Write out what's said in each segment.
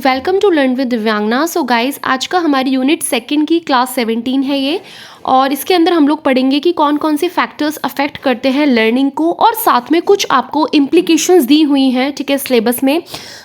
Welcome to learn with Divyangana. So guys, आज का हमारी यूनिट सेकंड की क्लास 17 है ये, और इसके अंदर हम लोग पढ़ेंगे कि कौन कौन से फैक्टर्स अफेक्ट करते हैं लर्निंग को, और साथ में कुछ आपको इम्प्लीकेशंस दी हुई हैं, ठीक है, सिलेबस में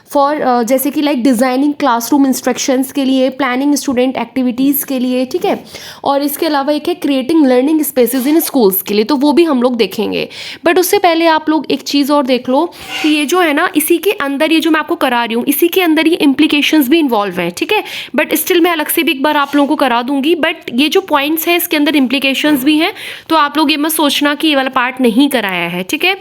फॉर जैसे कि लाइक डिज़ाइनिंग क्लासरूम इंस्ट्रक्शंस के लिए, प्लानिंग स्टूडेंट एक्टिविटीज़ के लिए, ठीक है, और इसके अलावा एक है क्रिएटिंग लर्निंग स्पेसेस इन स्कूल्स के लिए, तो वो भी हम लोग देखेंगे। बट उससे पहले आप लोग एक चीज़ और देख लो कि ये जो है ना, इसी के अंदर ये जो मैं आपको करा रही हूँ, इसी के अंदर ये इम्प्लीकेशंस भी इन्वॉल्व हैं, ठीक है, बट स्टिल मैं अलग से भी एक बार आप लोगों को करा दूंगी। बट ये जो पॉइंट्स हैं इसके अंदर इम्प्लीकेशंस भी हैं, तो आप लोग ये मत सोचना कि ये वाला पार्ट नहीं कराया है, ठीक है।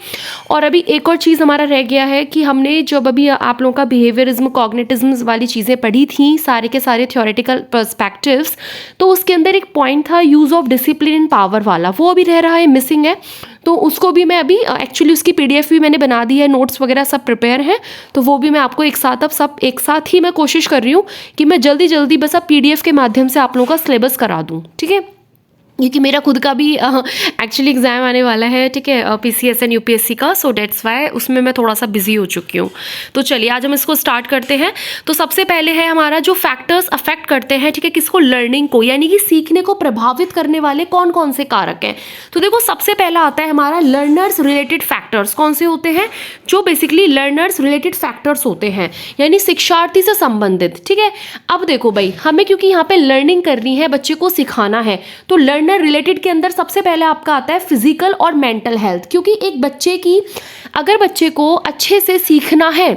और अभी एक और चीज़ हमारा रह गया है कि हमने जब अभी आप लोगों का बिहेवियरिज्म, कॉग्निटिज्म वाली चीज़ें पढ़ी थी, सारे के सारे थ्योरेटिकल पर्सपेक्टिव्स, तो उसके अंदर एक पॉइंट था use of discipline and power वाला, वो अभी रह रहा है, मिसिंग है। तो उसको भी मैं अभी एक्चुअली उसकी पीडीएफ भी मैंने बना दी है, नोट्स वगैरह सब प्रिपेयर हैं, तो वो भी मैं आपको एक साथ, अब सब एक साथ ही मैं कोशिश कर रही हूँ कि मैं जल्दी जल्दी बस अब पीडीएफ के माध्यम से आप लोगों का सिलेबस करा दूँ, ठीक है, क्योंकि मेरा खुद का भी एक्चुअली एग्ज़ाम आने वाला है, ठीक है, पीसीएस एंड यूपीएससी का, सो डेट्स वाई उसमें मैं थोड़ा सा बिजी हो चुकी हूँ। तो चलिए आज हम इसको स्टार्ट करते हैं। तो सबसे पहले है हमारा जो फैक्टर्स अफेक्ट करते हैं, ठीक है, किसको, लर्निंग को, यानी कि सीखने को प्रभावित करने वाले कौन कौन से कारक हैं। तो देखो सबसे पहला आता है हमारा लर्नर्स रिलेटेड फैक्टर्स। कौन से होते हैं? जो बेसिकली लर्नर्स रिलेटेड फैक्टर्स होते हैं, यानी शिक्षार्थी से संबंधित, ठीक है। अब देखो भाई, हमें क्योंकि यहाँ पे लर्निंग करनी है, बच्चे को सिखाना है, तो लर्नर रिलेटेड के अंदर सबसे पहले आपका आता है फिजिकल और मेंटल हेल्थ। क्योंकि एक बच्चे की, अगर बच्चे को अच्छे से सीखना है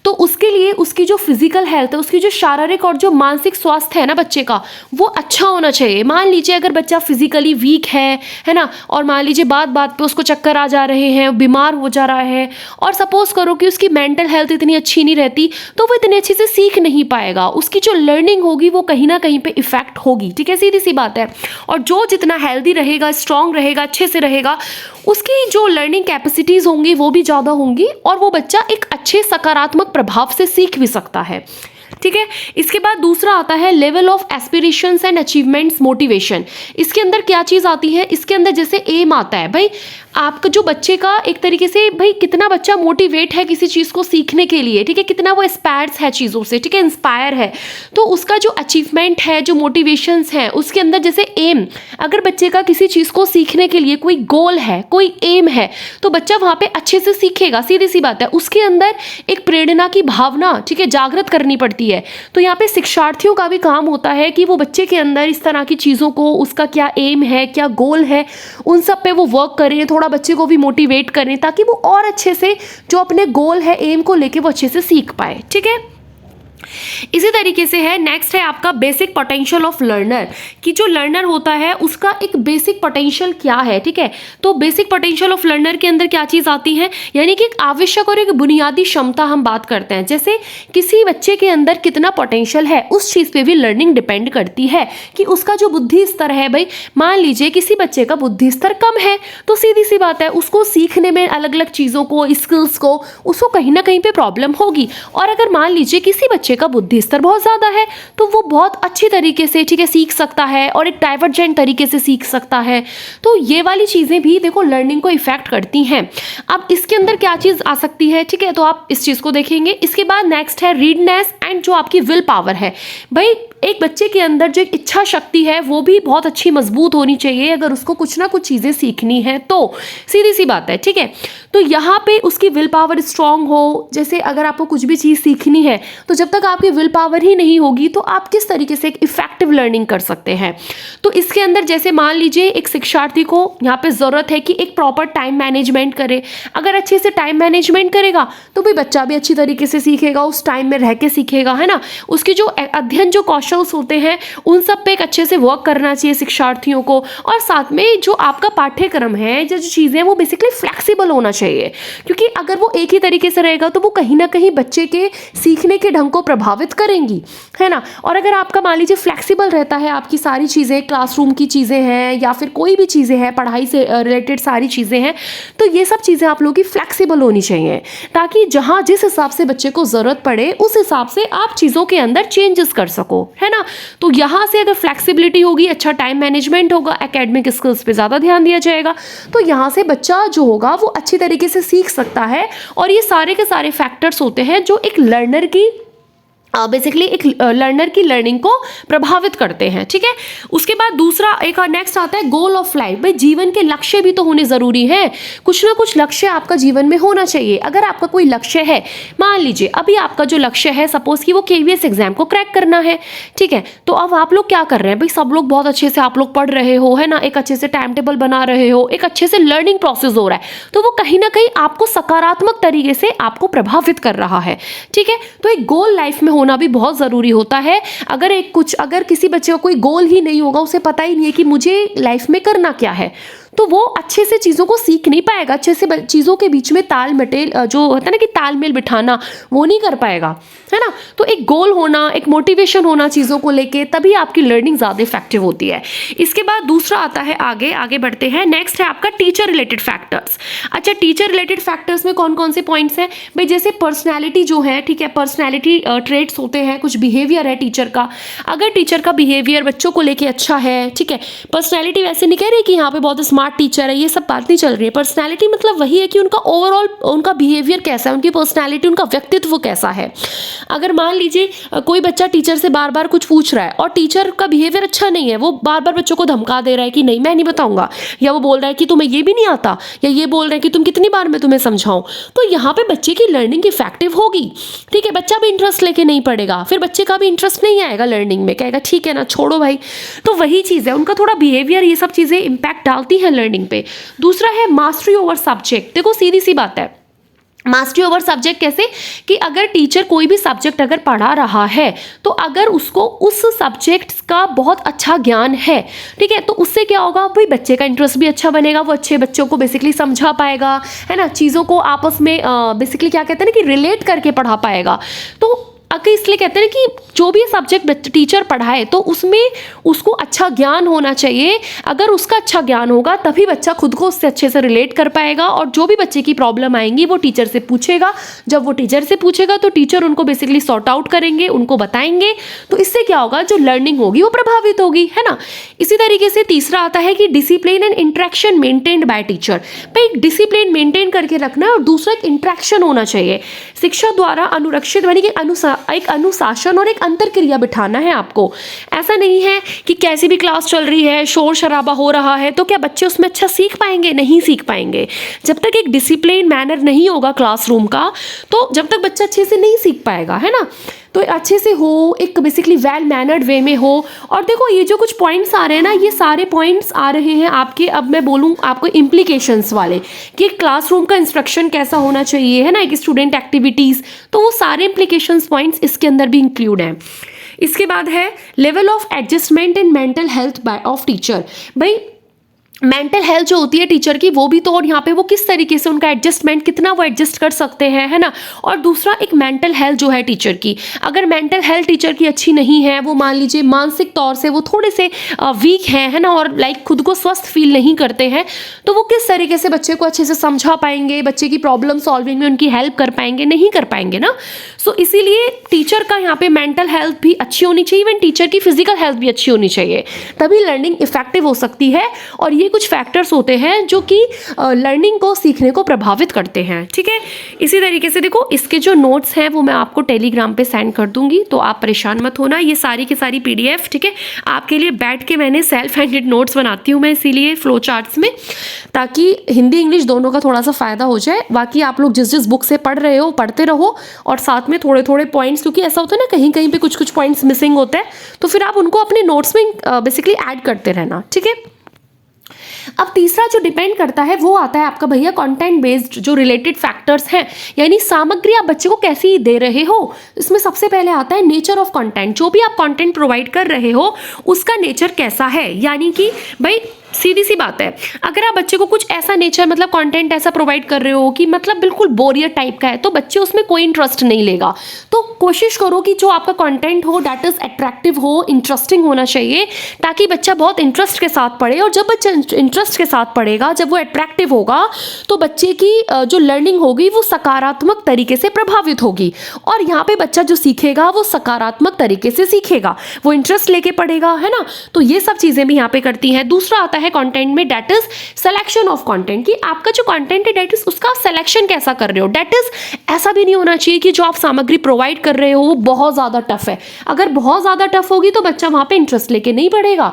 तो उसके लिए उसकी जो फिजिकल हेल्थ है, उसकी जो शारीरिक और जो मानसिक स्वास्थ्य है ना बच्चे का, वो अच्छा होना चाहिए। मान लीजिए अगर बच्चा फिजिकली वीक है ना, और मान लीजिए बात बात पे उसको चक्कर आ जा रहे हैं, बीमार हो जा रहा है, और सपोज करो कि उसकी मेंटल हेल्थ इतनी अच्छी नहीं रहती, तो वो इतनी अच्छे से सीख नहीं पाएगा, उसकी जो लर्निंग होगी वो कहीं ना कहीं पे इफेक्ट होगी, ठीक है, सीधी सी बात है। और जो जितना हेल्दी रहेगा, स्ट्रांग रहेगा, अच्छे से रहेगा, उसकी जो लर्निंग कैपेसिटीज़ होंगी वो भी ज़्यादा होंगी, और वो बच्चा एक अच्छे सकारात्मक प्रभाव से सीख भी सकता है, ठीक है। इसके बाद दूसरा आता है level of aspirations and achievements motivation. इसके अंदर क्या चीज़ आती है? इसके अंदर जैसे एम आता है भाई, आपका जो बच्चे का एक तरीके से भाई कितना बच्चा मोटिवेट है किसी चीज़ को सीखने के लिए, ठीक है, कितना वो एस्पायर्स है चीज़ों से, ठीक है, इंस्पायर है, तो उसका जो अचीवमेंट है, जो मोटिवेशंस है, उसके अंदर जैसे एम, अगर बच्चे का किसी चीज़ को सीखने के लिए कोई गोल है, कोई एम है, तो बच्चा वहाँ पे अच्छे से सीखेगा, सीधी सी बात है। उसके अंदर एक प्रेरणा की भावना, ठीक है, जागृत करनी पड़ती है। तो यहाँ पे शिक्षार्थियों का भी काम होता है कि वो बच्चे के अंदर इस तरह की चीज़ों को, उसका क्या एम है, क्या गोल है, उन सब पे वो वर्क करें, थोड़ा बच्चे को भी मोटिवेट करें, ताकि वो और अच्छे से जो अपने गोल है, एम को लेके वो अच्छे से सीख पाए, ठीक है। इसी तरीके से है, नेक्स्ट है आपका बेसिक पोटेंशियल ऑफ लर्नर, कि जो लर्नर होता है उसका एक बेसिक पोटेंशियल क्या है, ठीक है। तो बेसिक पोटेंशियल ऑफ लर्नर के अंदर क्या चीज़ आती है, यानी कि एक आवश्यक और एक बुनियादी क्षमता हम बात करते हैं। जैसे किसी बच्चे के अंदर कितना पोटेंशियल है, उस चीज़ पे भी लर्निंग डिपेंड करती है, कि उसका जो बुद्धि स्तर है भाई, मान लीजिए किसी बच्चे का बुद्धि स्तर कम है, तो सीधी सी बात है उसको सीखने में अलग अलग चीज़ों को, स्किल्स को, उसको कहीं ना कहीं पे प्रॉब्लम होगी। और अगर मान लीजिए किसी बच्चे का बुद्धि स्तर बहुत ज़्यादा है, तो वो बहुत अच्छी तरीके से, ठीक है, सीख सकता है, और एक डाइवर्जेंट तरीके से सीख सकता है। तो ये वाली चीज़ें भी देखो लर्निंग को इफेक्ट करती हैं। अब इसके अंदर क्या चीज़ आ सकती है, ठीक है, तो आप इस चीज़ को देखेंगे। इसके बाद नेक्स्ट है रीडनेस एंड जो आपकी विल पावर है। भाई एक बच्चे के अंदर जो एक इच्छा शक्ति है वो भी बहुत अच्छी मजबूत होनी चाहिए, अगर उसको कुछ ना कुछ चीज़ें सीखनी है तो, सीधी सी बात है, ठीक है। तो यहाँ पे उसकी विल पावर स्ट्रांग हो। जैसे अगर आपको कुछ भी चीज़ सीखनी है, तो जब तक आपकी विल पावर ही नहीं होगी, तो आप किस तरीके से एक इफेक्टिव लर्निंग कर सकते हैं। तो इसके अंदर जैसे मान लीजिए एक शिक्षार्थी को यहाँ पे ज़रूरत है कि एक प्रॉपर टाइम मैनेजमेंट करे। अगर अच्छे से टाइम मैनेजमेंट करेगा तो भाई बच्चा भी अच्छी तरीके से सीखेगा, उस टाइम में रह के सीखेगा, है ना। उसकी जो अध्ययन जो कौशल्स होते हैं, उन सब पे एक अच्छे से वर्क करना चाहिए शिक्षार्थियों को। और साथ में जो आपका पाठ्यक्रम है, जो चीज़ें हैं, वो बेसिकली फ्लेक्सिबल होना चाहिए, क्योंकि अगर वो एक ही तरीके से रहेगा तो वो कहीं ना कहीं बच्चे के सीखने के ढंग को प्रभावित करेंगी, है ना। और अगर आपका मान लीजिए फ्लेक्सिबल रहता है, आपकी सारी चीज़ें, क्लासरूम की चीज़ें हैं या फिर कोई भी चीज़ें हैं, पढ़ाई से रिलेटेड सारी चीज़ें हैं, तो ये सब चीज़ें आप लोगों की फ्लेक्सिबल होनी चाहिए, ताकि जहाँ जिस हिसाब से बच्चे को ज़रूरत पड़े उस हिसाब से आप चीज़ों के अंदर चेंजेस कर सको, है ना। तो यहाँ से अगर फ्लेक्सिबिलिटी होगी, अच्छा टाइम मैनेजमेंट होगा, एकेडमिक स्किल्स पे ज़्यादा ध्यान दिया जाएगा, तो यहाँ से बच्चा जो होगा वो अच्छी तरीके से सीख सकता है। और ये सारे के सारे फैक्टर्स होते हैं जो एक लर्नर की बेसिकली एक लर्नर की लर्निंग को प्रभावित करते हैं। ठीक है, उसके बाद दूसरा एक नेक्स्ट आता है गोल ऑफ लाइफ। भाई जीवन के लक्ष्य भी तो होने ज़रूरी है, कुछ ना कुछ लक्ष्य आपका जीवन में होना चाहिए। अगर आपका कोई लक्ष्य है, मान लीजिए अभी आपका जो लक्ष्य है सपोज कि वो KVS एग्जाम को क्रैक करना है, ठीक है, तो अब आप लोग क्या कर रहे हैं भाई, सब लोग बहुत अच्छे से आप लोग पढ़ रहे हो, है ना, एक अच्छे से टाइम टेबल बना रहे हो, एक अच्छे से लर्निंग प्रोसेस हो रहा है, तो वो कहीं ना कहीं आपको सकारात्मक तरीके से आपको प्रभावित कर रहा है। ठीक है, तो एक गोल लाइफ में होना भी बहुत ज़रूरी होता है। अगर किसी बच्चे को कोई गोल ही नहीं होगा, उसे पता ही नहीं है कि मुझे लाइफ में करना क्या है, तो वो अच्छे से चीज़ों को सीख नहीं पाएगा, अच्छे से चीज़ों के बीच में तालमेल जो होता है ना कि तालमेल बिठाना, वो नहीं कर पाएगा, है ना। तो एक गोल होना, एक मोटिवेशन होना चीज़ों को लेके, तभी आपकी लर्निंग ज़्यादा इफेक्टिव होती है। इसके बाद दूसरा आता है, आगे बढ़ते हैं, नेक्स्ट है आपका टीचर रिलेटेड फैक्टर्स। अच्छा, टीचर रिलेटेड फैक्टर्स में कौन कौन से पॉइंट्स हैं भाई, जैसे पर्सनैलिटी जो है, ठीक है, पर्सनैलिटी ट्रेट्स होते हैं, कुछ बिहेवियर है टीचर का। अगर टीचर का बिहेवियर बच्चों को लेके अच्छा है, ठीक है, पर्सनैलिटी वैसे नहीं कह रही कि यहाँ पे बहुत स्मार्ट टीचर है, ये सब बात नहीं चल रही है। पर्सनैलिटी मतलब वही है कि उनका ओवरऑल उनका बिहेवियर कैसा है, उनकी पर्सनैलिटी, उनका व्यक्तित्व कैसा है। अगर मान लीजिए कोई बच्चा टीचर से बार बार कुछ पूछ रहा है और टीचर का बिहेवियर अच्छा नहीं है, वो बार बार बच्चों को धमका दे रहा है कि नहीं मैं नहीं बताऊंगा, या वो बोल रहा है कि तुम्हें ये भी नहीं आता, या ये बोल रहा है कि तुम कितनी बार मैं तुम्हें समझाऊं, तो यहाँ पे बच्चे की लर्निंग इफेक्टिव होगी। ठीक है, बच्चा भी इंटरेस्ट लेके नहीं पढ़ेगा, फिर बच्चे का भी इंटरेस्ट नहीं आएगा लर्निंग में, कहेगा ठीक है ना छोड़ो भाई। तो वही चीज़ है, उनका थोड़ा बिहेवियर, ये सब चीज़ें इंपैक्ट डालती हैं लर्निंग पे। दूसरा है मास्टरी ओवर सब्जेक्ट। देखो सीधी सी बात है, मास्टरी ओवर सब्जेक्ट कैसे कि अगर टीचर कोई भी सब्जेक्ट अगर पढ़ा रहा है, तो अगर उसको उस सब्जेक्ट का बहुत अच्छा ज्ञान है, ठीक है, तो उससे क्या होगा भाई, बच्चे का इंटरेस्ट भी अच्छा बनेगा, वो अच्छे बच्चों को बेसिकली समझा पाएगा, है ना, चीज़ों को आपस में बेसिकली क्या कहते हैं ना कि रिलेट करके पढ़ा पाएगा। तो अगर इसलिए कहते हैं कि जो भी सब्जेक्ट टीचर पढ़ाए तो उसमें उसको अच्छा ज्ञान होना चाहिए। अगर उसका अच्छा ज्ञान होगा तभी बच्चा खुद को उससे अच्छे से रिलेट कर पाएगा, और जो भी बच्चे की प्रॉब्लम आएंगी वो टीचर से पूछेगा। जब वो टीचर से पूछेगा तो टीचर उनको बेसिकली सॉर्ट आउट करेंगे, उनको बताएंगे, तो इससे क्या होगा, जो लर्निंग होगी वो प्रभावित होगी, है ना। इसी तरीके से तीसरा आता है कि discipline and interaction maintained by teacher. भाई डिसिप्लिन मेंटेन करके रखना है, और दूसरा एक इंटरेक्शन होना चाहिए। शिक्षा द्वारा अनुरक्षित यानी कि एक अनुशासन और एक अंतरक्रिया बिठाना है आपको। ऐसा नहीं है कि कैसी भी क्लास चल रही है, शोर शराबा हो रहा है, तो क्या बच्चे उसमें अच्छा सीख पाएंगे? नहीं सीख पाएंगे। जब तक एक डिसिप्लिन मैनर नहीं होगा क्लासरूम का, तो जब तक बच्चा अच्छे से नहीं सीख पाएगा, है ना। तो अच्छे से हो, एक बेसिकली वेल मैनर्ड वे में हो। और देखो ये जो कुछ पॉइंट्स आ रहे हैं ना, ये सारे पॉइंट्स आ रहे हैं आपके, अब मैं बोलूँ आपको इम्प्लीकेशंस वाले, कि क्लासरूम का इंस्ट्रक्शन कैसा होना चाहिए, है ना, एक स्टूडेंट एक्टिविटीज़, तो वो सारे इम्प्लीकेशंस पॉइंट्स इसके अंदर भी इंक्लूड हैं। इसके बाद है level of adjustment in mental health by of teacher. भाई मेंटल हेल्थ जो होती है टीचर की, वो भी तो, और यहाँ पे वो किस तरीके से उनका एडजस्टमेंट, कितना वो एडजस्ट कर सकते हैं, है ना। और दूसरा एक मेंटल हेल्थ जो है टीचर की, अगर मेंटल हेल्थ टीचर की अच्छी नहीं है, वो मान लीजिए मानसिक तौर से वो थोड़े से वीक हैं, है ना, और लाइक खुद को स्वस्थ फील नहीं करते हैं, तो वो किस तरीके से बच्चे को अच्छे से समझा पाएंगे, बच्चे की प्रॉब्लम सॉल्विंग में उनकी हेल्प कर पाएंगे? नहीं कर पाएंगे ना। सो इसीलिए टीचर का यहाँ पे मेंटल हेल्थ भी अच्छी होनी चाहिए, इवन टीचर की फिजिकल हेल्थ भी अच्छी होनी चाहिए, तभी लर्निंग इफेक्टिव हो सकती है। और ये कुछ फैक्टर्स होते हैं जो कि लर्निंग को, सीखने को प्रभावित करते हैं। ठीक है, इसी तरीके से देखो इसके जो नोट्स हैं वो मैं आपको टेलीग्राम पे सेंड कर दूंगी, तो आप परेशान मत होना। ये सारी की सारी PDF, ठीक है, आपके लिए बैठ के मैंने सेल्फ हैंडेड नोट्स बनाती हूँ मैं, इसीलिए फ्लो चार्ट्स में, ताकि हिंदी इंग्लिश दोनों का थोड़ा सा फ़ायदा हो जाए। बाकी आप लोग जिस जिस बुक से पढ़ रहे हो पढ़ते रहो, और साथ में थोड़े थोड़े पॉइंट्स, क्योंकि ऐसा होता है ना कहीं कहीं पे कुछ कुछ पॉइंट्स मिसिंग होता है, तो फिर आप उनको अपने नोट्स में बेसिकली ऐड करते रहना। ठीक है, अब तीसरा जो डिपेंड करता है वो आता है आपका भैया कंटेंट बेस्ड जो रिलेटेड फैक्टर्स हैं, यानी सामग्री आप बच्चे को कैसी दे रहे हो। इसमें सबसे पहले आता है नेचर ऑफ कंटेंट। जो भी आप कंटेंट प्रोवाइड कर रहे हो उसका नेचर कैसा है, यानी कि भाई सीधी सी बात है, अगर आप बच्चे को कुछ ऐसा नेचर मतलब कंटेंट ऐसा प्रोवाइड कर रहे हो कि मतलब बिल्कुल बोरियर टाइप का है, तो बच्चे उसमें कोई इंटरेस्ट नहीं लेगा। तो कोशिश करो कि जो आपका कंटेंट हो दैट इज अट्रैक्टिव हो, इंटरेस्टिंग होना चाहिए, ताकि बच्चा बहुत इंटरेस्ट के साथ पढ़े। और जब बच्चा इंटरेस्ट के साथ पढ़ेगा, जब वो अट्रैक्टिव होगा, तो बच्चे की जो लर्निंग होगी वो सकारात्मक तरीके से प्रभावित होगी। और यहाँ पे बच्चा जो सीखेगा वो सकारात्मक तरीके से सीखेगा, वो इंटरेस्ट लेके पढ़ेगा, है ना। तो ये सब चीज़ें भी यहाँ पे करती हैं। दूसरा आता है है कंटेंट में, that is selection of content, कि आपका जो कंटेंट है डेट इज उसका सिलेक्शन कैसा कर रहे हो। डेट इज ऐसा भी नहीं होना चाहिए कि जो आप सामग्री प्रोवाइड कर रहे हो वो बहुत ज़्यादा टफ है। अगर बहुत ज़्यादा टफ होगी तो बच्चा वहाँ पे इंटरेस्ट लेके नहीं पढ़ेगा,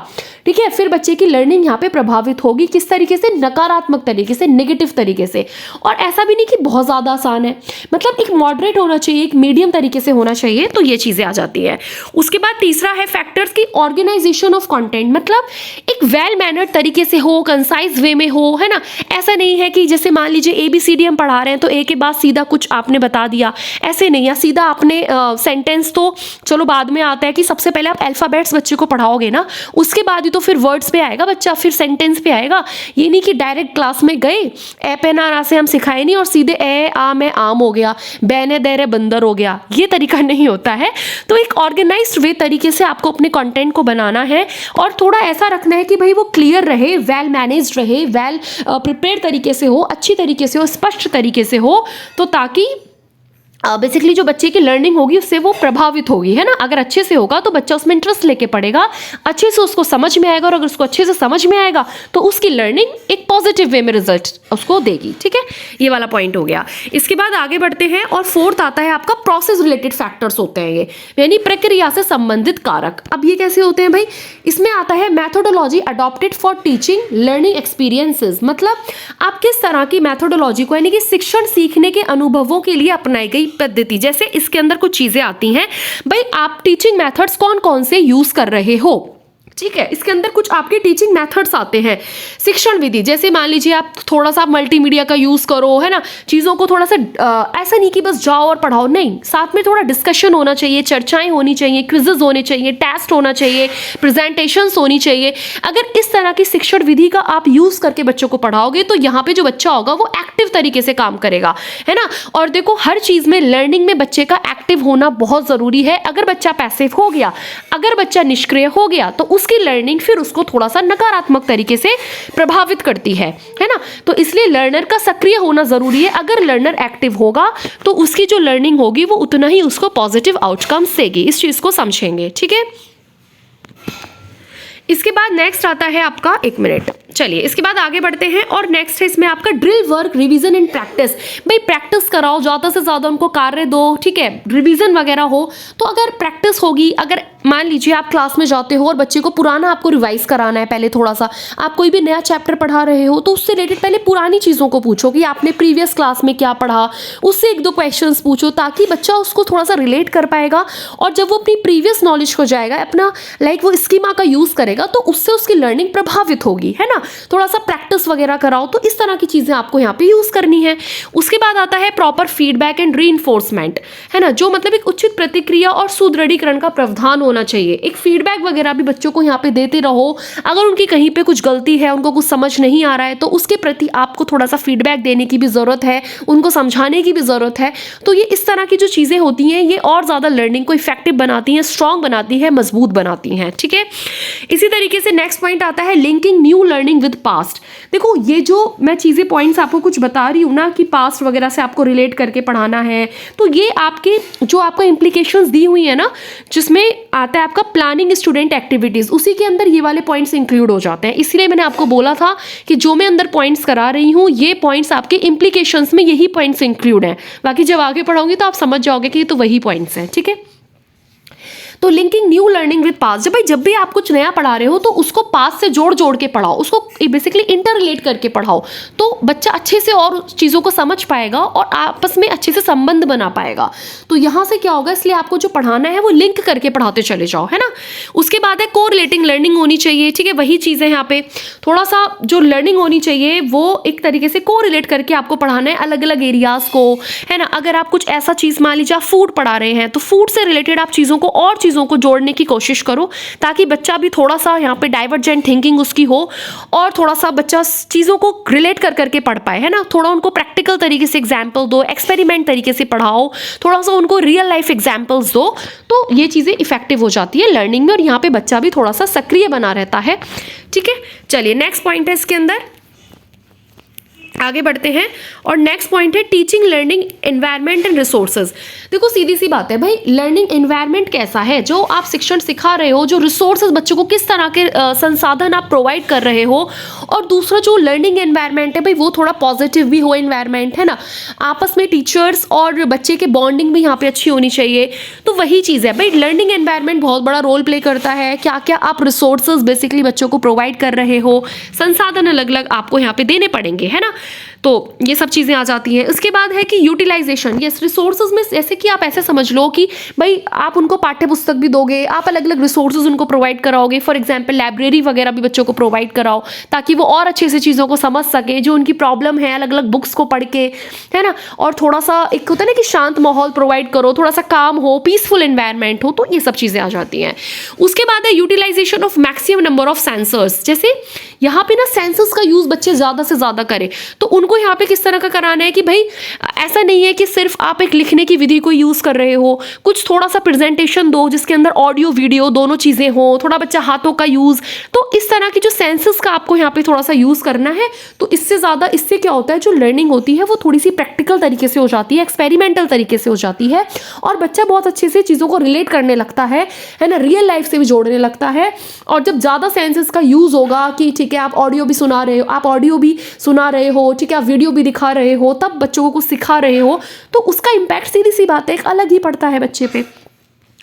ठीक है। फिर बच्चे की लर्निंग यहाँ पे प्रभावित होगी, किस तरीके से, नकारात्मक तरीके से, नेगेटिव तरीके से। और ऐसा भी नहीं कि बहुत ज़्यादा आसान है, मतलब एक मॉडरेट होना चाहिए, एक मीडियम तरीके से होना चाहिए, तो ये चीज़ें आ जाती है। उसके बाद तीसरा है फैक्टर्स की ऑर्गेनाइजेशन ऑफ कंटेंट, मतलब एक वेल मैनर्ड तरीके से हो, कंसाइज वे में हो, है ना। ऐसा नहीं है कि जैसे मान लीजिए ABCD हम पढ़ा रहे हैं तो ए के बाद सीधा कुछ आपने बता दिया, ऐसे नहीं, या सीधा आपने सेंटेंस तो चलो बाद में आता है कि सबसे पहले आप अल्फाबेट्स बच्चे को पढ़ाओगे ना, उसके बाद ही तो फिर वर्ड्स पे आएगा बच्चा, फिर सेंटेंस पे आएगा। ये नहीं कि डायरेक्ट क्लास में गए, ए पे ना से हम सिखाए नहीं और सीधे ए आ में आम हो गया, बैने देरे बंदर हो गया, ये तरीका नहीं होता है। तो एक ऑर्गेनाइज्ड वे तरीके से आपको अपने कंटेंट को बनाना है और थोड़ा ऐसा रखना है कि भाई वो क्लियर रहे, वेल मैनेज्ड रहे, वेल प्रिपेयर तरीके से हो, अच्छी तरीके से हो, स्पष्ट तरीके से हो, तो ताकि बेसिकली जो बच्चे की लर्निंग होगी उससे वो प्रभावित होगी, है ना। अगर अच्छे से होगा तो बच्चा उसमें इंटरेस्ट लेके पढ़ेगा, अच्छे से उसको समझ में आएगा, और अगर उसको अच्छे से समझ में आएगा तो उसकी लर्निंग एक पॉजिटिव वे में रिजल्ट उसको देगी, ठीक है। ये वाला पॉइंट हो गया। इसके बाद आगे बढ़ते हैं और फोर्थ आता है आपका प्रोसेस रिलेटेड फैक्टर्स होते हैं ये, यानी प्रक्रिया से संबंधित कारक। अब ये कैसे होते हैं भाई, इसमें आता है methodology adopted for teaching learning experiences, मतलब आप किस तरह की मैथोडोलॉजी को, यानी कि शिक्षण सीखने के अनुभवों के लिए अपनाई गई पद्धति। जैसे इसके अंदर कुछ चीजें आती हैं भाई, आप टीचिंग मेथड्स कौन कौन से यूज कर रहे हो, ठीक है। इसके अंदर कुछ आपके टीचिंग मेथड्स आते हैं, शिक्षण विधि, जैसे मान लीजिए आप थोड़ा सा मल्टीमीडिया का यूज करो, है ना, चीजों को थोड़ा सा ऐसा नहीं कि बस जाओ और पढ़ाओ, नहीं, साथ में थोड़ा डिस्कशन होना चाहिए, चर्चाएं होनी चाहिए, क्विजेज होने चाहिए, टेस्ट होना चाहिए, प्रेजेंटेशंस होनी चाहिए। अगर इस तरह की शिक्षण विधि का आप यूज करके बच्चों को पढ़ाओगे तो यहाँ पे जो बच्चा होगा वो एक्टिव तरीके से काम करेगा, है ना। और देखो हर चीज में लर्निंग में बच्चे का एक्टिव होना बहुत जरूरी है। अगर बच्चा पैसिव हो गया, अगर बच्चा निष्क्रिय हो गया तो उसकी लर्निंग फिर उसको थोड़ा सा नकारात्मक तरीके से प्रभावित करती है ना। तो इसलिए लर्नर का सक्रिय होना जरूरी है। अगर लर्नर एक्टिव होगा तो उसकी जो लर्निंग होगी वो उतना ही उसको पॉजिटिव आउटकम्स देगी। इस चीज को समझेंगे, ठीक है। इसके बाद नेक्स्ट आता है आपका, एक मिनट, चलिए इसके बाद आगे बढ़ते हैं और नेक्स्ट है इसमें आपका drill work, revision and practice. भाई प्रैक्टिस कराओ, ज़्यादा से ज़्यादा उनको कार्य दो, ठीक है, रिवीजन वगैरह हो। तो अगर प्रैक्टिस होगी, अगर मान लीजिए आप क्लास में जाते हो और बच्चे को पुराना आपको रिवाइज कराना है, पहले थोड़ा सा आप कोई भी नया चैप्टर पढ़ा रहे हो तो उससे रिलेटेड पहले पुरानी चीज़ों को पूछो कि आपने प्रीवियस क्लास में क्या पढ़ा, उससे एक दो क्वेश्चंस पूछो ताकि बच्चा उसको थोड़ा सा रिलेट कर पाएगा। और जब वो अपनी प्रीवियस नॉलेज को जाएगा, अपना लाइक वो स्कीमा का यूज़ करेगा तो उससे उसकी लर्निंग प्रभावित होगी, है ना। थोड़ा सा प्रैक्टिस वगैरह कराओ। तो इस तरह की चीज़ें आपको यहाँ पे यूज़ करनी है। उसके बाद आता है प्रॉपर फीडबैक एंड रीइंफोर्समेंट, है ना, जो मतलब एक उचित प्रतिक्रिया और सुदृढ़ीकरण का प्रावधान होना चाहिए। एक फीडबैक वगैरह भी बच्चों को यहाँ पे देते रहो। अगर उनकी कहीं पे कुछ गलती है, उनको कुछ समझ नहीं आ रहा है तो उसके प्रति आपको थोड़ा सा फीडबैक देने की भी ज़रूरत है, उनको समझाने की भी ज़रूरत है। तो ये इस तरह की जो चीज़ें होती हैं ये और ज़्यादा लर्निंग को इफेक्टिव बनाती हैं, स्ट्रॉन्ग बनाती है, मजबूत बनाती हैं, ठीक है। इसी तरीके से नेक्स्ट पॉइंट आता है linking new learning with past. देखो ये जो मैं चीज़ें पॉइंट्स आपको कुछ बता रही हूँ ना कि पास्ट वगैरह से आपको रिलेट करके पढ़ाना है, तो ये आपके जो आपका इम्प्लीकेशंस दी हुई है ना, जिसमें आता है आपका प्लानिंग स्टूडेंट एक्टिविटीज़, उसी के अंदर ये वाले पॉइंट्स इंक्लूड हो जाते हैं। इसलिए मैंने आपको बोला था कि जो मैं अंदर पॉइंट्स करा रही हूँ ये पॉइंट्स आपके इम्प्लीकेशंस में यही पॉइंट्स इंक्लूड हैं। बाकी जब आगे पढ़ाऊंगी तो आप समझ जाओगे कि ये तो वही पॉइंट्स हैं, ठीक है। तो linking new learning with past, जब भी आप कुछ नया पढ़ा रहे हो तो उसको पास्ट से जोड़ के पढ़ाओ, उसको बेसिकली इंटर रिलेट करके पढ़ाओ, तो बच्चा अच्छे से और चीज़ों को समझ पाएगा और आपस में अच्छे से संबंध बना पाएगा। तो यहाँ से क्या होगा, इसलिए आपको जो पढ़ाना है वो लिंक करके पढ़ाते चले जाओ, है ना। उसके बाद है कोरिलेटिंग लर्निंग होनी चाहिए, ठीक है। वही चीज़ है यहाँ पे, थोड़ा सा जो लर्निंग होनी चाहिए वो एक तरीके से कोरिलेट करके आपको पढ़ाना है अलग अलग एरियाज़ को, है ना। अगर आप कुछ ऐसा चीज़ मान लीजिए आप फूड पढ़ा रहे हैं तो फूड से रिलेटेड आप चीज़ों को और चीज़ों को जोड़ने की कोशिश करो ताकि बच्चा भी थोड़ा सा यहाँ पे डाइवर्जेंट थिंकिंग उसकी हो और थोड़ा सा बच्चा चीज़ों को रिलेट कर करके पढ़ पाए, है ना। थोड़ा उनको प्रैक्टिकल तरीके से एग्जाम्पल दो, एक्सपेरिमेंट तरीके से पढ़ाओ, थोड़ा सा उनको रियल लाइफ एग्जाम्पल्स दो, तो ये चीज़ें इफेक्टिव हो जाती है लर्निंग में और यहाँ पे बच्चा भी थोड़ा सा सक्रिय बना रहता है, ठीक है। चलिए नेक्स्ट पॉइंट है इसके अंदर आगे बढ़ते हैं और नेक्स्ट पॉइंट है teaching learning environment and resources. देखो सीधी सी बात है भाई, लर्निंग एनवायरनमेंट कैसा है, जो आप शिक्षण सिखा रहे हो, जो रिसोर्सेज बच्चों को किस तरह के संसाधन आप प्रोवाइड कर रहे हो, और दूसरा जो लर्निंग एनवायरनमेंट है भाई वो थोड़ा पॉजिटिव भी हो एनवायरनमेंट, है ना। आपस में टीचर्स और बच्चे के बॉन्डिंग भी यहाँ पे अच्छी होनी चाहिए। तो वही चीज़ है भाई, लर्निंग एनवायरनमेंट बहुत बड़ा रोल प्ले करता है। क्या क्या आप रिसोर्सेज बेसिकली बच्चों को प्रोवाइड कर रहे हो, संसाधन अलग अलग आपको यहाँ पे देने पड़ेंगे, है ना। तो ये सब चीज़ें आ जाती हैं। उसके बाद है कि यूटिलाइजेशन, यस रिसोर्सेज में जैसे कि आप ऐसे समझ लो कि भाई आप उनको पाठ्य पुस्तक भी दोगे, आप अलग अलग रिसोर्सेज उनको प्रोवाइड कराओगे। फॉर एग्जांपल लाइब्रेरी वगैरह भी बच्चों को प्रोवाइड कराओ ताकि वो और अच्छे से चीज़ों को समझ सके, जो उनकी प्रॉब्लम है अलग अलग बुक्स को पढ़ के, है ना। और थोड़ा सा एक होता है ना कि शांत माहौल प्रोवाइड करो, थोड़ा सा काम हो, पीसफुल एनवायरनमेंट हो, तो ये सब चीज़ें आ जाती हैं। उसके बाद है utilization of maximum number of sensors. जैसे यहाँ पे ना सेंसर्स का यूज़ बच्चे ज़्यादा से ज़्यादा करें, तो उनको यहाँ पे किस तरह का कराना है कि भाई ऐसा नहीं है कि सिर्फ आप एक लिखने की विधि को यूज़ कर रहे हो, कुछ थोड़ा सा प्रेजेंटेशन दो जिसके अंदर ऑडियो वीडियो दोनों चीज़ें हो, थोड़ा बच्चा हाथों का यूज़, तो इस तरह की जो सेंसेस का आपको यहाँ पे थोड़ा सा यूज़ करना है। तो इससे ज़्यादा इससे क्या होता है, जो लर्निंग होती है वो थोड़ी सी प्रैक्टिकल तरीके से हो जाती है, एक्सपेरिमेंटल तरीके से हो जाती है, और बच्चा बहुत अच्छे से चीज़ों को रिलेट करने लगता है ना, रियल लाइफ से भी जोड़ने लगता है। और जब ज़्यादा सेंसेस का यूज़ होगा कि ठीक है आप ऑडियो भी सुना रहे हो, आप ऑडियो भी सुना रहे हो, ठीक है आप वीडियो भी दिखा रहे हो, तब बच्चों को कुछ सिखा रहे हो, तो उसका इम्पैक्ट सीधी सी बात है एक अलग ही पड़ता है बच्चे पे,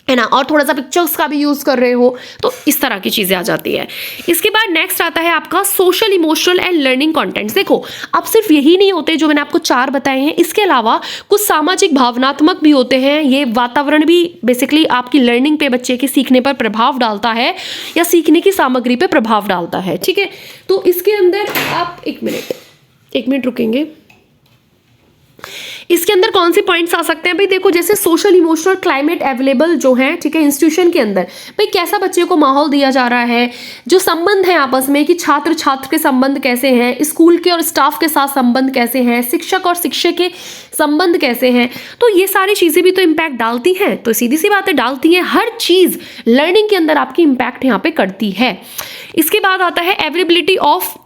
है ना। और थोड़ा सा पिक्चर्स का भी यूज़ कर रहे हो, तो इस तरह की चीज़ें आ जाती है। इसके बाद नेक्स्ट आता है आपका social emotional and learning contents. देखो अब सिर्फ यही नहीं होते जो मैंने आपको 4 बताए हैं, इसके अलावा कुछ सामाजिक भावनात्मक भी होते हैं। ये वातावरण भी बेसिकली आपकी लर्निंग पे, बच्चे के सीखने पर प्रभाव डालता है या सीखने की सामग्री पे प्रभाव डालता है, ठीक है। तो इसके अंदर आप एक मिनट रुकेंगे, इसके अंदर कौन से पॉइंट्स आ सकते हैं भाई। देखो जैसे सोशल इमोशनल क्लाइमेट अवेलेबल जो है, ठीक है, इंस्टीट्यूशन के अंदर भाई कैसा बच्चे को माहौल दिया जा रहा है, जो संबंध है आपस में कि छात्र छात्र के संबंध कैसे हैं, स्कूल के और स्टाफ के साथ संबंध कैसे हैं, शिक्षक और शिक्षक के संबंध कैसे हैं, तो ये सारी चीज़ें भी तो इम्पैक्ट डालती हैं। तो सीधी सी बात है डालती हैं, हर चीज़ लर्निंग के अंदर आपकी इम्पैक्ट यहाँ पे करती है। इसके बाद आता है availability of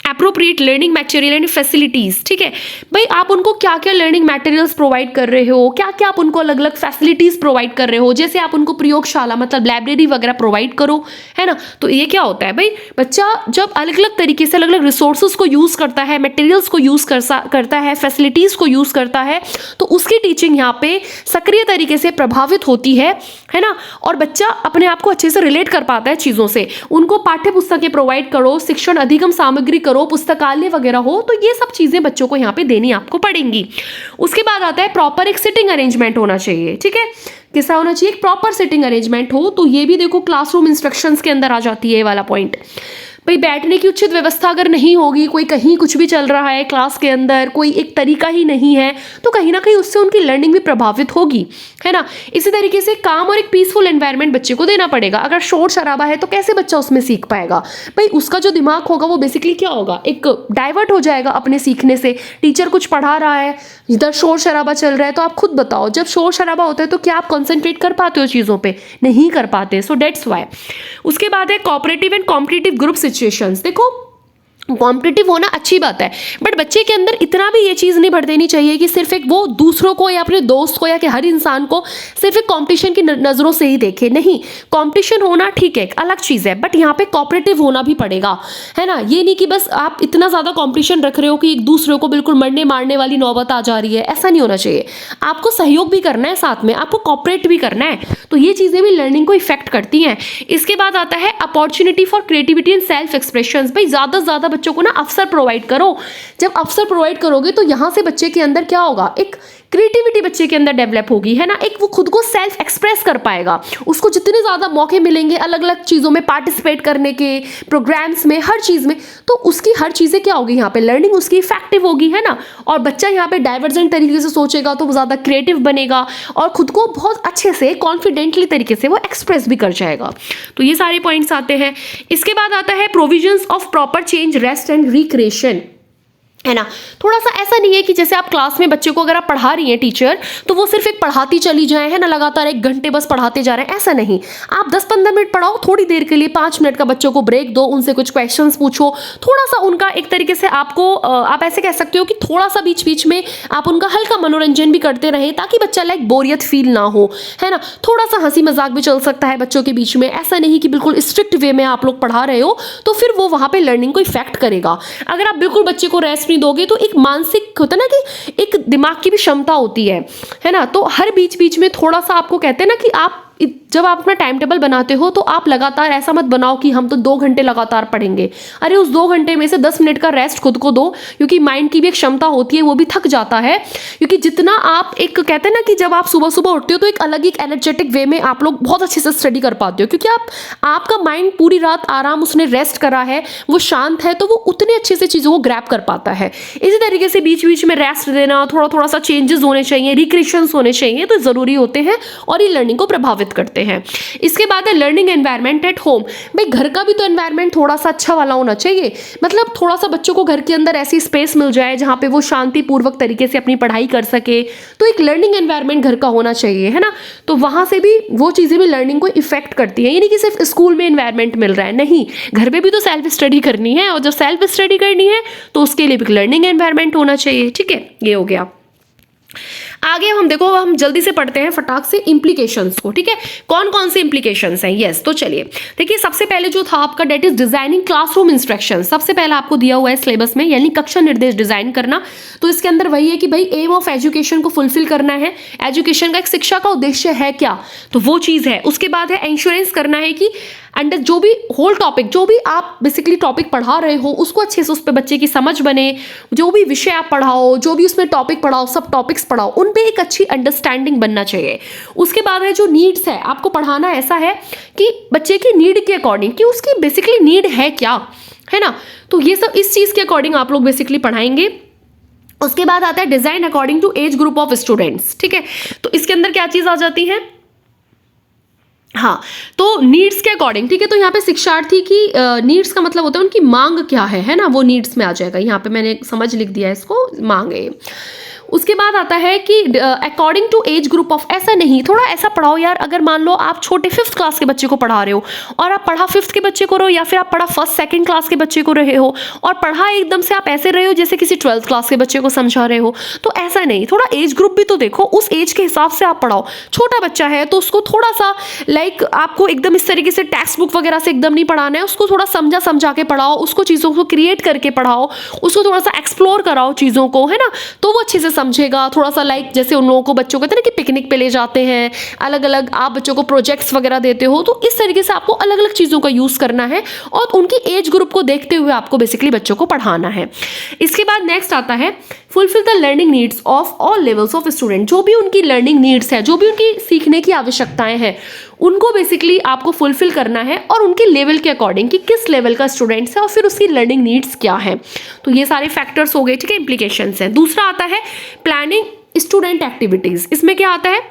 appropriate learning material and facilities, ठीक है भाई आप उनको क्या क्या लर्निंग मटेरियल्स प्रोवाइड कर रहे हो, क्या क्या आप उनको अलग अलग फैसिलिटीज़ प्रोवाइड कर रहे हो। जैसे आप उनको प्रयोगशाला मतलब लाइब्रेरी वगैरह प्रोवाइड करो, है ना। तो ये क्या होता है भाई, बच्चा जब अलग अलग तरीके से अलग अलग रिसोर्सेज को यूज़ करता है, मटेरियल्स को यूज़ करता है, फैसिलिटीज़ को यूज़ करता है, तो उसकी टीचिंग यहाँ पे सक्रिय तरीके से प्रभावित होती है ना। और बच्चा अपने आप को अच्छे से रिलेट कर पाता है चीज़ों से। उनको पाठ्य पुस्तकें प्रोवाइड करो, शिक्षण अधिगम सामग्री करो, पुस्तकालय वगैरह हो, तो ये सब चीजें बच्चों को यहाँ पे देनी आपको पड़ेंगी। उसके बाद आता है प्रॉपर एक सिटिंग अरेंजमेंट होना चाहिए, ठीक है। कैसा होना चाहिए, एक प्रॉपर सिटिंग अरेंजमेंट हो। तो ये भी देखो क्लासरूम इंस्ट्रक्शंस के अंदर आ जाती है ये वाला पॉइंट। भाई बैठने की उचित व्यवस्था अगर नहीं होगी, कोई कहीं कुछ भी चल रहा है क्लास के अंदर, कोई एक तरीका ही नहीं है, तो कहीं ना कहीं उससे उनकी लर्निंग भी प्रभावित होगी, है ना। इसी तरीके से काम और एक पीसफुल एनवायरनमेंट बच्चे को देना पड़ेगा। अगर शोर शराबा है तो कैसे बच्चा उसमें सीख पाएगा भाई, उसका जो दिमाग होगा वो बेसिकली क्या होगा, एक डाइवर्ट हो जाएगा अपने सीखने से। टीचर कुछ पढ़ा रहा है, इधर शोर शराबा चल रहा है, तो आप खुद बताओ जब शोर शराबा होता है तो क्या आप कॉन्सेंट्रेट कर पाते हो चीज़ों पे, नहीं कर पाते। So that's why. उसके बाद है cooperative and competitive group situations. देखो कॉम्पिटिटिव होना अच्छी बात है, बट बच्चे के अंदर इतना भी ये चीज़ नहीं भर देनी चाहिए कि सिर्फ एक वो दूसरों को या अपने दोस्त को या कि हर इंसान को सिर्फ एक कंपटीशन की नज़रों से ही देखे। नहीं, कंपटीशन होना ठीक है, एक अलग चीज़ है, बट यहाँ पे कोऑपरेटिव होना भी पड़ेगा, है ना। ये नहीं कि बस आप इतना ज़्यादा कंपटीशन रख रहे हो कि एक दूसरे को बिल्कुल मरने मारने वाली नौबत आ जा रही है, ऐसा नहीं होना चाहिए। आपको सहयोग भी करना है, साथ में आपको कोऑपरेट भी करना है, तो ये चीज़ें भी लर्निंग को इफेक्ट करती हैं। इसके बाद आता है opportunity for creativity and self expression. भाई ज़्यादा से ज़्यादा बच्चों को ना अवसर प्रोवाइड करो। जब अवसर प्रोवाइड करोगे तो यहां से बच्चे के अंदर क्या होगा, एक क्रिएटिविटी बच्चे के अंदर डेवलप होगी, है ना। एक वो खुद को सेल्फ एक्सप्रेस कर पाएगा। उसको जितने ज़्यादा मौके मिलेंगे अलग अलग चीज़ों में पार्टिसिपेट करने के, प्रोग्राम्स में, हर चीज़ में, तो उसकी हर चीज़ें क्या होगी, यहाँ पे लर्निंग उसकी इफेक्टिव होगी, है ना। और बच्चा यहाँ पे डाइवर्जेंट तरीके से सोचेगा तो वो ज़्यादा क्रिएटिव बनेगा और खुद को बहुत अच्छे से कॉन्फिडेंटली तरीके से वो एक्सप्रेस भी कर जाएगा। तो ये सारे पॉइंट्स आते हैं। इसके बाद आता है provisions of proper change, rest and recreation. है ना। थोड़ा सा ऐसा नहीं है कि जैसे आप क्लास में बच्चे को अगर आप पढ़ा रही हैं टीचर, तो वो सिर्फ एक पढ़ाती चली जाए, है ना, लगातार 1 घंटे बस पढ़ाते जा रहे हैं, ऐसा नहीं। आप 10-15 मिनट पढ़ाओ, थोड़ी देर के लिए 5 मिनट का बच्चों को ब्रेक दो, उनसे कुछ क्वेश्चंस पूछो, थोड़ा सा उनका एक तरीके से आपको आप ऐसे कह सकते हो कि थोड़ा सा बीच बीच में आप उनका हल्का मनोरंजन भी करते रहे, ताकि बच्चा लाइक बोरियत फील ना हो, है ना। थोड़ा सा हंसी मजाक भी चल सकता है बच्चों के बीच में, ऐसा नहीं कि बिल्कुल स्ट्रिक्ट वे में आप लोग पढ़ा रहे हो, तो फिर वो वहाँ पे लर्निंग को इफेक्ट करेगा। अगर आप बिल्कुल बच्चे को रेस्ट नहीं दोगे, तो एक मानसिक होता है ना कि एक दिमाग की भी क्षमता होती है ना। तो हर बीच बीच में थोड़ा सा आपको कहते हैं ना कि आप जब आप अपना टाइम टेबल बनाते हो, तो आप लगातार ऐसा मत बनाओ कि हम तो 2 घंटे लगातार पढ़ेंगे। अरे उस 2 घंटे में से 10 मिनट का रेस्ट खुद को दो, क्योंकि माइंड की भी एक क्षमता होती है, वो भी थक जाता है। क्योंकि जितना आप एक कहते हैं ना कि जब आप सुबह सुबह उठते हो, तो एक अलग ही एनर्जेटिक वे में आप लोग बहुत अच्छे से स्टडी कर पाते हो, क्योंकि आपका माइंड पूरी रात आराम उसने रेस्ट करा है, वो शांत है, तो वो उतने अच्छे से चीज़ों को ग्रैप कर पाता है। इसी तरीके से बीच बीच में रेस्ट देना, थोड़ा थोड़ा सा चेंजेस होने चाहिए, रिक्रिएशंस होने चाहिए, तो ज़रूरी होते हैं और ये लर्निंग को प्रभावित करते हैं। इसके बाद है लर्निंग एनवायरनमेंट एट होम। भाई घर का भी तो एनवायरनमेंट थोड़ा सा अच्छा वाला होना चाहिए, मतलब थोड़ा सा बच्चों को घर के अंदर ऐसी स्पेस मिल जाए जहाँ पे वो शांतिपूर्वक तरीके से अपनी पढ़ाई कर सके, तो एक लर्निंग एनवायरनमेंट घर का होना चाहिए, है ना। तो वहाँ से भी वो चीज़ें भी लर्निंग को इफेक्ट करती है, यानी कि सिर्फ स्कूल में एनवायरनमेंट मिल रहा है, नहीं, घर पे भी तो सेल्फ स्टडी करनी है, और जब सेल्फ स्टडी करनी है तो उसके लिए भी लर्निंग एनवायरनमेंट होना चाहिए। ठीक है, ये हो गया। आगे हम देखो, हम जल्दी से पढ़ते हैं फटाक से इम्प्लीकेशंस को। ठीक है, कौन कौन से इम्प्लीकेशंस हैं। यस, तो चलिए देखिए, सबसे पहले जो था आपका that is designing classroom instruction. सबसे पहला आपको दिया हुआ है सिलेबस में, यानी कक्षा निर्देश डिजाइन करना। तो इसके अंदर वही है कि भाई एम ऑफ एजुकेशन को फुलफिल करना है, एजुकेशन का एक शिक्षा का उद्देश्य है क्या, तो वो चीज़ है। उसके बाद है इंश्योरेंस करना है कि अंडर जो भी होल टॉपिक, जो भी आप बेसिकली टॉपिक पढ़ा रहे हो, उसको अच्छे से उस पर बच्चे की समझ बने, जो भी विषय आप पढ़ाओ, जो भी उसमें टॉपिक पढ़ाओ, सब टॉपिक्स पढ़ाओ, उन पे एक अच्छी अंडरस्टैंडिंग बनना चाहिए। उसके बाद है जो नीड्स है, आपको पढ़ाना ऐसा है कि बच्चे की नीड के अकॉर्डिंग, कि उसकी बेसिकली नीड है क्या, है ना। तो ये सब इस चीज़ के अकॉर्डिंग आप लोग बेसिकली पढ़ाएंगे। उसके बाद आता है design according to age group of students. ठीक है, तो इसके अंदर क्या चीज़ आ जाती है, हाँ, तो नीड्स के अकॉर्डिंग। ठीक है, तो यहाँ पे शिक्षार्थी की नीड्स का मतलब होता है उनकी मांग क्या है ना, वो नीड्स में आ जाएगा। यहाँ पे मैंने समझ लिख दिया है इसको, मांग है। उसके बाद आता है कि according to age group of, ऐसा नहीं, थोड़ा ऐसा पढ़ाओ यार। अगर मान लो आप छोटे 5th क्लास के बच्चे को पढ़ा रहे हो, और आप पढ़ा 5th के बच्चे को रहे हो, या फिर आप पढ़ा 1st 2nd क्लास के बच्चे को रहे हो, और पढ़ा एकदम से आप ऐसे रहे हो जैसे किसी 12th क्लास के बच्चे को समझा रहे हो, तो ऐसा नहीं। थोड़ा एज ग्रुप भी तो देखो, उस एज के हिसाब से आप पढ़ाओ। छोटा बच्चा है तो उसको थोड़ा सा लाइक आपको एकदम इस तरीके से टेक्स्ट बुक वगैरह से एकदम नहीं पढ़ाना है, उसको थोड़ा समझा के पढ़ाओ, उसको चीज़ों को क्रिएट करके पढ़ाओ, उसको थोड़ा सा एक्सप्लोर कराओ चीज़ों को, है ना, तो वो अच्छे से समझेगा। थोड़ा लाइक जैसे उन लोगों को बच्चों को कहते हैं ना कि पिकनिक पे ले जाते हैं, अलग अलग आप बच्चों को प्रोजेक्ट्स वगैरह देते हो, तो इस तरीके से आपको अलग अलग चीज़ों का यूज़ करना है, और उनकी एज ग्रुप को देखते हुए आपको बेसिकली बच्चों को पढ़ाना है। इसके बाद नेक्स्ट आता है fulfil the learning needs of all levels of student. जो भी उनकी लर्निंग नीड्स है, जो भी उनकी सीखने की आवश्यकताएं हैं, उनको बेसिकली आपको फुलफिल करना है, और उनके लेवल के अकॉर्डिंग कि किस लेवल का स्टूडेंट्स है और फिर उसकी लर्निंग नीड्स क्या है। तो ये सारे फैक्टर्स हो गए। ठीक है, इंप्लीकेशंस हैं। दूसरा आता है प्लानिंग स्टूडेंट एक्टिविटीज। इसमें क्या आता है,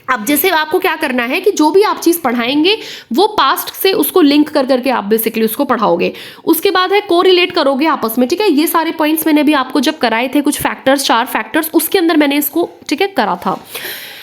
अब जैसे आपको क्या करना है कि जो भी आप चीज़ पढ़ाएंगे वो पास्ट से उसको लिंक कर करके आप बेसिकली उसको पढ़ाओगे। उसके बाद है कोरिलेट करोगे आपस में। ठीक है, ये सारे पॉइंट्स मैंने भी आपको जब कराए थे, कुछ फैक्टर्स, 4 फैक्टर्स, उसके अंदर मैंने इसको ठीक है करा था,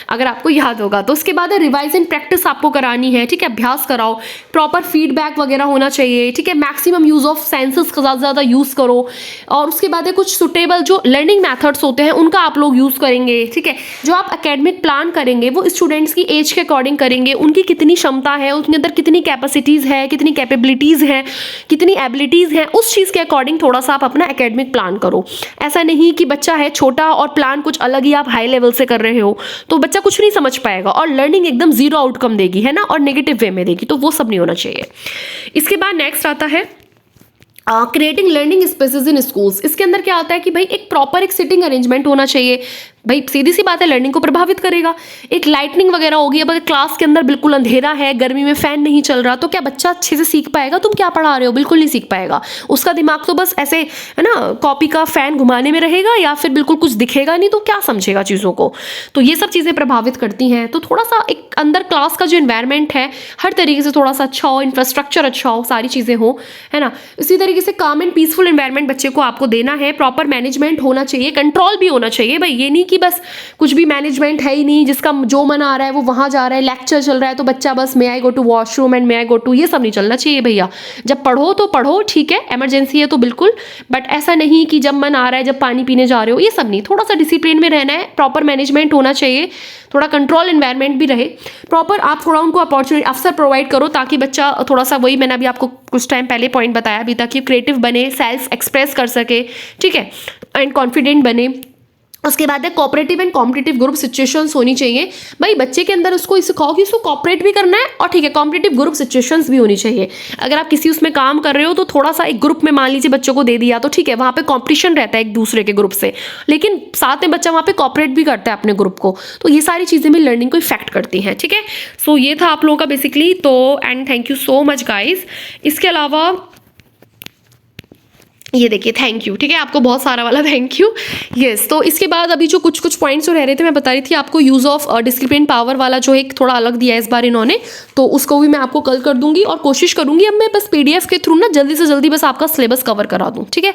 अगर आपको याद होगा। तो उसके बाद है रिवाइज एंड प्रैक्टिस आपको करानी है। ठीक है, अभ्यास कराओ, प्रॉपर फीडबैक वगैरह होना चाहिए। ठीक है, मैक्सिमम यूज ऑफ सेंसेस का ज़्यादा से ज़्यादा यूज़ करो। और उसके बाद है कुछ सुटेबल जो लर्निंग मेथड्स होते हैं उनका आप लोग यूज़ करेंगे। ठीक है, जो आप एकेडमिक प्लान करेंगे वो स्टूडेंट्स की एज के अकॉर्डिंग करेंगे, उनकी कितनी क्षमता है, उसके अंदर कितनी कैपेसिटीज़ है, कितनी कैपेबिलिटीज़ हैं, कितनी एबिलिटीज़ हैं, उस चीज़ के अकॉर्डिंग थोड़ा सा आप अपना एकेडमिक प्लान करो। ऐसा नहीं कि बच्चा है छोटा और प्लान कुछ अलग ही आप हाई लेवल से कर रहे हो, तो बच्चा कुछ नहीं समझ पाएगा और लर्निंग एकदम जीरो आउटकम देगी, है ना, और नेगेटिव वे में देगी, तो वो सब नहीं होना चाहिए। इसके बाद नेक्स्ट आता है क्रिएटिंग लर्निंग स्पेसेस इन स्कूल्स। इसके अंदर क्या आता है कि भाई एक प्रॉपर एक सिटिंग अरेंजमेंट होना चाहिए, भाई सीधी सी बात है, लर्निंग को प्रभावित करेगा। एक लाइटनिंग वगैरह होगी, अब अगर क्लास के अंदर बिल्कुल अंधेरा है, गर्मी में फैन नहीं चल रहा, तो क्या बच्चा अच्छे से सीख पाएगा? तुम क्या पढ़ा रहे हो, बिल्कुल नहीं सीख पाएगा। उसका दिमाग तो बस ऐसे है ना, कॉपी का फैन घुमाने में रहेगा, या फिर बिल्कुल कुछ दिखेगा नहीं, तो क्या समझेगा चीज़ों को। तो ये सब चीज़ें प्रभावित करती हैं। तो थोड़ा सा एक अंदर क्लास का जो इन्वायरमेंट है हर तरीके से थोड़ा सा अच्छा हो, इंफ्रास्ट्रक्चर अच्छा हो, सारी चीज़ें हो, है ना। इसी तरीके से काम एंड पीसफुल इन्वायरमेंट बच्चे को आपको देना है। प्रॉपर मैनेजमेंट होना चाहिए, कंट्रोल भी होना चाहिए भाई। ये नहीं कि बस कुछ भी मैनेजमेंट है ही नहीं, जिसका जो मन आ रहा है वो वहाँ जा रहा है, लेक्चर चल रहा है तो बच्चा बस may I go to washroom and may I go to, ये सब नहीं चलना चाहिए भैया। जब पढ़ो तो पढ़ो, ठीक है, इमरजेंसी है तो बिल्कुल, बट ऐसा नहीं कि जब मन आ रहा है, जब पानी पीने जा रहे हो, ये सब नहीं। थोड़ा सा डिसिप्लिन में रहना है, प्रॉपर मैनेजमेंट होना चाहिए, थोड़ा कंट्रोल इन्वायरमेंट भी रहे प्रॉपर। आप थोड़ा उनको अपॉर्चुनिटी, अवसर प्रोवाइड करो, ताकि बच्चा थोड़ा सा, वही मैंने अभी आपको कुछ टाइम पहले पॉइंट बताया अभी तक, कि क्रिएटिव बने, सेल्फ एक्सप्रेस कर सके, ठीक है, एंड कॉन्फिडेंट बने। उसके बाद है cooperative and competitive group situations होनी चाहिए भाई। बच्चे के अंदर उसको सिखाओ कि उसको कॉपरेट भी करना है, और ठीक है, कॉम्पिटिटिव ग्रुप सिचुएशंस भी होनी चाहिए। अगर आप किसी उसमें काम कर रहे हो तो थोड़ा सा एक ग्रुप में मान लीजिए बच्चों को दे दिया, तो ठीक है, वहाँ पे कॉम्पिटिशन रहता है एक दूसरे के ग्रुप से, लेकिन साथ में बच्चा वहाँ पे कॉपरेट भी करता है अपने ग्रुप को। तो ये सारी चीज़ें भी लर्निंग को इफेक्ट करती हैं, ठीक है। सो ये था आप लोगों का बेसिकली। तो and thank you so much guys. इसके अलावा ये देखिए, थैंक यू, ठीक है, आपको बहुत सारा वाला थैंक यू। यस, तो इसके बाद अभी जो कुछ पॉइंट्स जो रह रहे थे, मैं बता रही थी आपको यूज़ ऑफ डिसिप्लिन पावर वाला, जो एक थोड़ा अलग दिया है इस बार इन्होंने, तो उसको भी मैं आपको कल कर दूंगी, और कोशिश करूंगी अब मैं बस PDF के थ्रू ना जल्दी से जल्दी बस आपका सिलेबस कवर करा दूँ, ठीक है।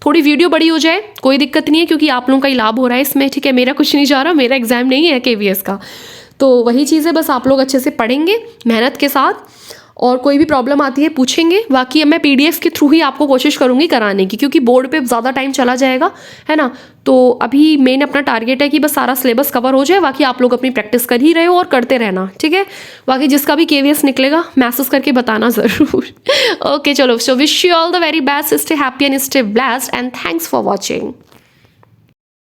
थोड़ी वीडियो बड़ी हो जाए कोई दिक्कत नहीं है, क्योंकि आप लोगों का ही लाभ हो रहा है इसमें, ठीक है। मेरा कुछ नहीं जा रहा, मेरा एग्जाम नहीं है KVS का, तो वही चीज़ है, बस आप लोग अच्छे से पढ़ेंगे मेहनत के साथ, और कोई भी प्रॉब्लम आती है पूछेंगे। बाकी अब मैं PDF के थ्रू ही आपको कोशिश करूँगी कराने की, क्योंकि बोर्ड पे ज़्यादा टाइम चला जाएगा, है ना। तो अभी मेन अपना टारगेट है कि बस सारा सिलेबस कवर हो जाए, बाकी आप लोग अपनी प्रैक्टिस कर ही रहे हो और करते रहना, ठीक है। बाकी जिसका भी KVS निकलेगा मैसेज करके बताना ज़रूर। ओके चलो, so wish you all the very best, stay happy and stay blessed, and thanks for watching.